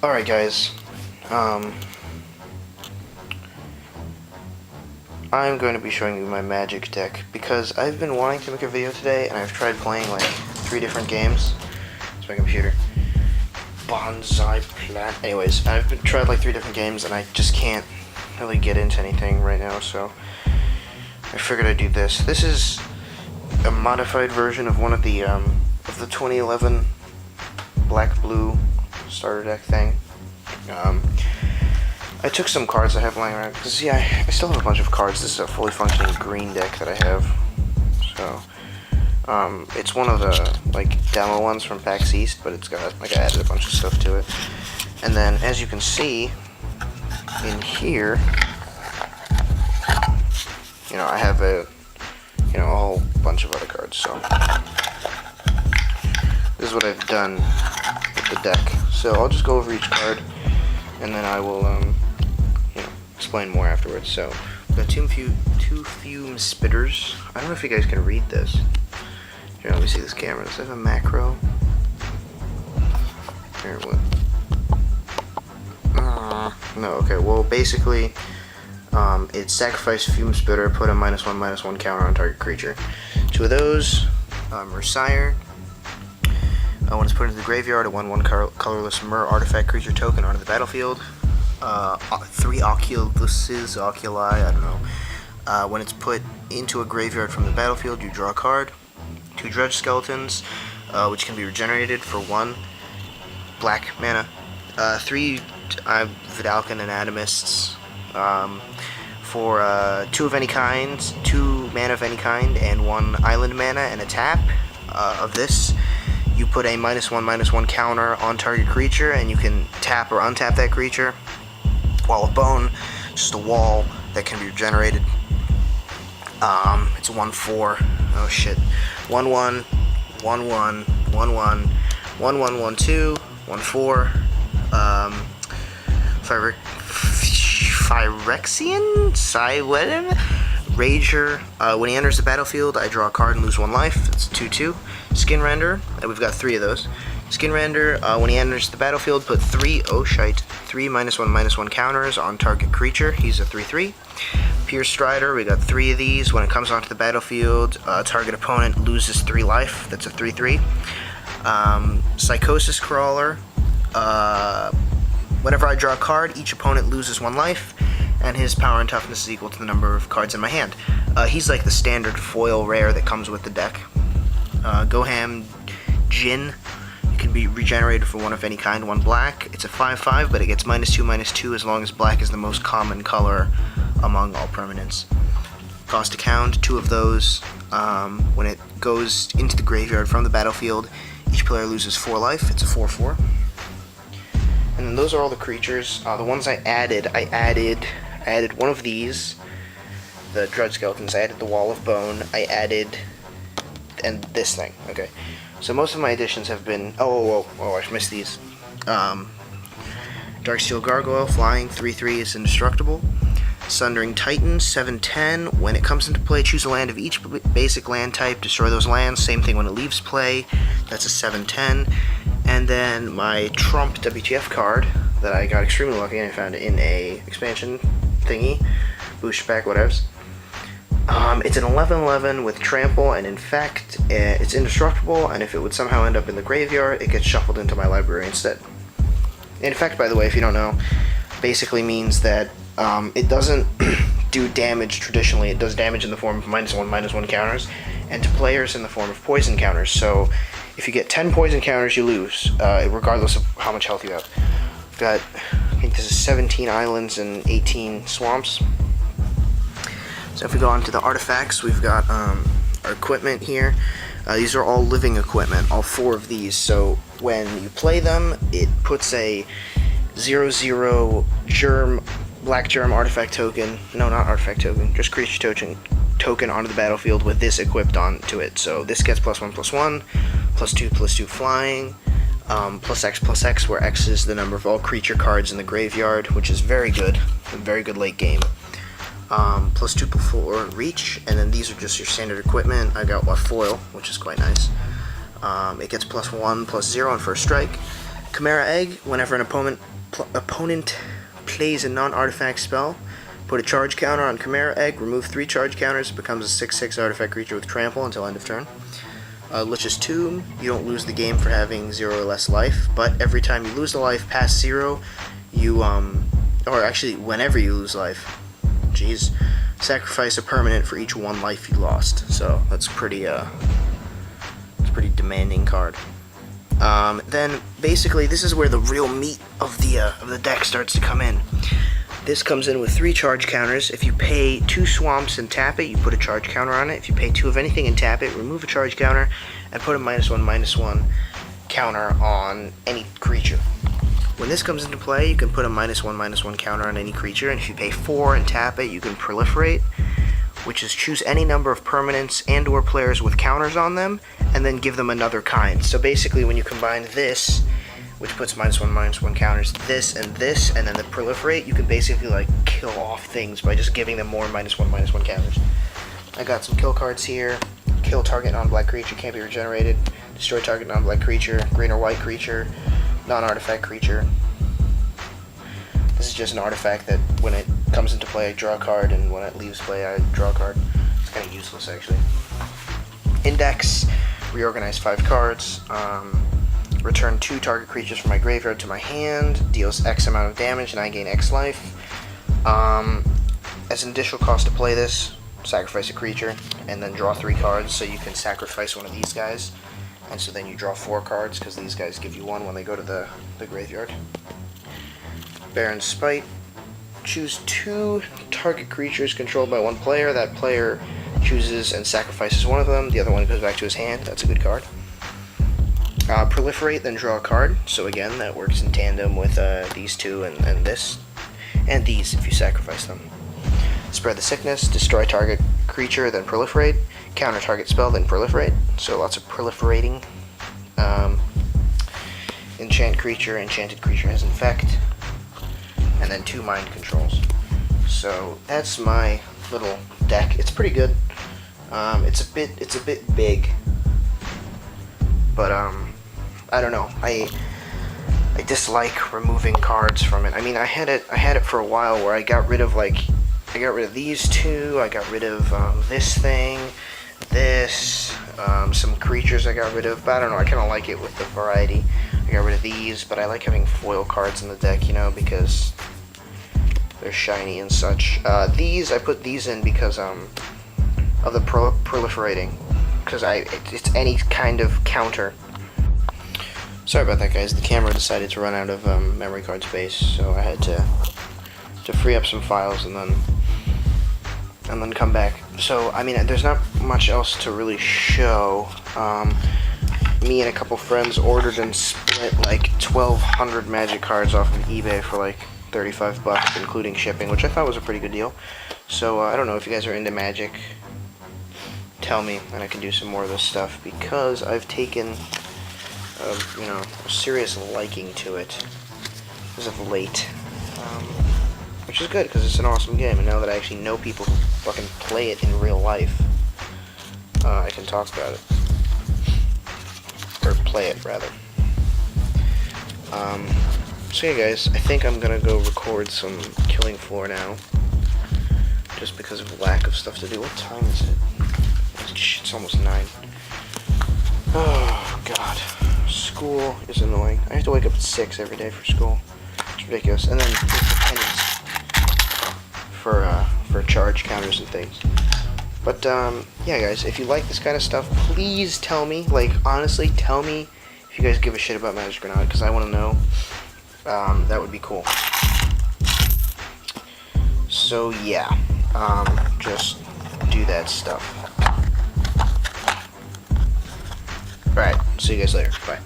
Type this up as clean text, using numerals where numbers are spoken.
Alright guys, I'm going to be showing you my Magic deck because I've been wanting to make a video today and I've tried playing like 3 different games. It's my computer. Bonsai plant. Anyways, tried like 3 different games and I just can't really get into anything right now, so I figured I'd do this. This is a modified version of one of the 2011 black-blue starter deck thing. I took some cards I have lying around because I still have a bunch of cards. This is a fully functioning green deck that I have. So it's one of the like demo ones from PAX East, but it's got like I added a bunch of stuff to it. And then as you can see in here, I have a whole bunch of other cards. So this is what I've done with the deck. So I'll just go over each card, and then I will, explain more afterwards. So we've got two fume spitters. I don't know if you guys can read this. Here, let me see this camera. Does it have a macro? Here, what? No. Okay. Well, basically, it's sacrifice fume spitter, put a -1/-1 counter on target creature. 2 of those. Mercire. When it's put into the graveyard, a 1/1 colorless Mer artifact creature token onto the battlefield. 3 oculi, I don't know. When it's put into a graveyard from the battlefield, you draw a card. 2 dredge skeletons, which can be regenerated for 1 black mana. 3 Vidalcan Anatomists, for 2 of any kind, 2 mana of any kind, and 1 island mana, and a tap of this. You put a -1/-1 counter on target creature, and you can tap or untap that creature. Wall of Bone, just a wall that can be regenerated. It's a 1/4. Oh shit. 1/1, 1/1, 1/1, 1/1, 1/2, 1/4. Phyrexian? Whatever. Rager. When he enters the battlefield, I draw a card and lose 1 life. It's 2/2. Skin Render. We've got 3 of those. Skin Render. When he enters the battlefield, put 3 -1/-1 counters on target creature. He's a 3/3. Pierce Strider. We got 3 of these. When it comes onto the battlefield, target opponent loses 3 life. That's a 3/3. Psychosis Crawler. Whenever I draw a card, each opponent loses 1 life, and his power and toughness is equal to the number of cards in my hand. He's like the standard foil rare that comes with the deck. Goham Jin. It can be regenerated for 1 of any kind, 1 black. It's a 5/5, but it gets -2/-2 as long as black is the most common color among all permanents. Cost to count, 2 of those. When it goes into the graveyard from the battlefield, each player loses 4 life. It's a 4/4. And then those are all the creatures. The ones I added 1 of these, the Dredge Skeletons. I added the Wall of Bone. I added, and this thing. Okay, so most of my additions have been. Oh, I missed these. Darksteel Gargoyle, flying, 3/3 is indestructible. Sundering Titan, 7/10. When it comes into play, choose a land of each basic land type. Destroy those lands. Same thing when it leaves play. That's a 7/10. And then my Trump WTF card that I got extremely lucky and I found it in a expansion thingy, booster pack, whatevs. It's an 11/11 with trample and infect. It's indestructible, and if it would somehow end up in the graveyard, it gets shuffled into my library instead. Infect, by the way, if you don't know, basically means that it doesn't do damage traditionally. It does damage in the form of -1/-1 counters, and to players in the form of poison counters. So if you get 10 poison counters, you lose, regardless of how much health you have. We've got, I think this is 17 islands and 18 swamps. So if we go on to the artifacts, we've got our equipment here. These are all living equipment, all 4 of these. So when you play them, it puts a 0/0 black germ artifact token. No, not artifact token, just creature token onto the battlefield with this equipped onto it. So this gets +1/+1, +2/+2 flying, +X/+X, where X is the number of all creature cards in the graveyard, which is very good, a very good late game. +2/+4 reach, and then these are just your standard equipment. I got foil, which is quite nice. It gets +1/+0 on first strike. Chimera Egg, whenever an opponent plays a non-artifact spell, put a charge counter on Chimera Egg, remove 3 charge counters, becomes a 6/6 artifact creature with trample until end of turn. Lich's Tomb, you don't lose the game for having 0 or less life, but every time you lose the life past 0, you, or actually whenever you lose life, jeez, sacrifice a permanent for each 1 life you lost. So that's pretty, it's a pretty demanding card. Then basically this is where the real meat of the deck starts to come in. This comes in with 3 charge counters. If you pay 2 swamps and tap it, you put a charge counter on it. If you pay 2 of anything and tap it, remove a charge counter and put a -1/-1 counter on any creature. When this comes into play, you can put a -1/-1 counter on any creature, and if you pay 4 and tap it, you can proliferate, which is choose any number of permanents and or players with counters on them, and then give them another kind. So basically when you combine this, which puts -1/-1 counters, this, and then the proliferate, you can basically like kill off things by just giving them more -1/-1 counters. I got some kill cards here. Kill target non-black creature, can't be regenerated. Destroy target non-black creature, green or white creature, non-artifact creature. This is just an artifact that when it comes into play I draw a card, and when it leaves play I draw a card. It's kind of useless actually. Index, reorganize 5 cards. Return 2 target creatures from my graveyard to my hand, deals X amount of damage, and I gain X life. As an additional cost to play this, sacrifice a creature, and then draw 3 cards, so you can sacrifice one of these guys, and so then you draw 4 cards, because these guys give you 1 when they go to the graveyard. Baron's Spite, choose 2 target creatures controlled by 1 player, that player chooses and sacrifices one of them, the other one goes back to his hand, that's a good card. Proliferate, then draw a card. So again, that works in tandem with these 2 and this. And these, if you sacrifice them. Spread the Sickness, destroy target creature, then proliferate. Counter target spell, then proliferate. So lots of proliferating. Enchant creature, enchanted creature has Infect. And then 2 mind controls. So that's my little deck. It's pretty good. It's a bit big. But I don't know. I dislike removing cards from it. I mean, I had it for a while where I got rid of these 2. I got rid of this thing, this, some creatures I got rid of. But I don't know. I kind of like it with the variety. I got rid of these, but I like having foil cards in the deck, you know, because they're shiny and such. These I put these in because of the proliferating, because it's any kind of counter. Sorry about that, guys. The camera decided to run out of memory card space, so I had to free up some files and then come back. So I mean, there's not much else to really show. Me and a couple friends ordered and split like 1,200 Magic cards off of eBay for like $35, including shipping, which I thought was a pretty good deal. So I don't know if you guys are into Magic. Tell me, and I can do some more of this stuff, because I've taken you know, a serious liking to it as of late, which is good because it's an awesome game, and now that I actually know people who fucking play it in real life, I can talk about it, or play it rather. So yeah, guys, I think I'm gonna go record some Killing Floor now, just because of lack of stuff to do. What time is it? It's almost 9. Oh god. School is annoying. I have to wake up at 6 every day for school. It's ridiculous. And then there's the pennies for charge counters and things. But yeah, guys, if you like this kind of stuff, please tell me. Like, honestly, tell me if you guys give a shit about Magic or not, because I want to know. That would be cool. So yeah, just do that stuff. Alright, see you guys later. Bye.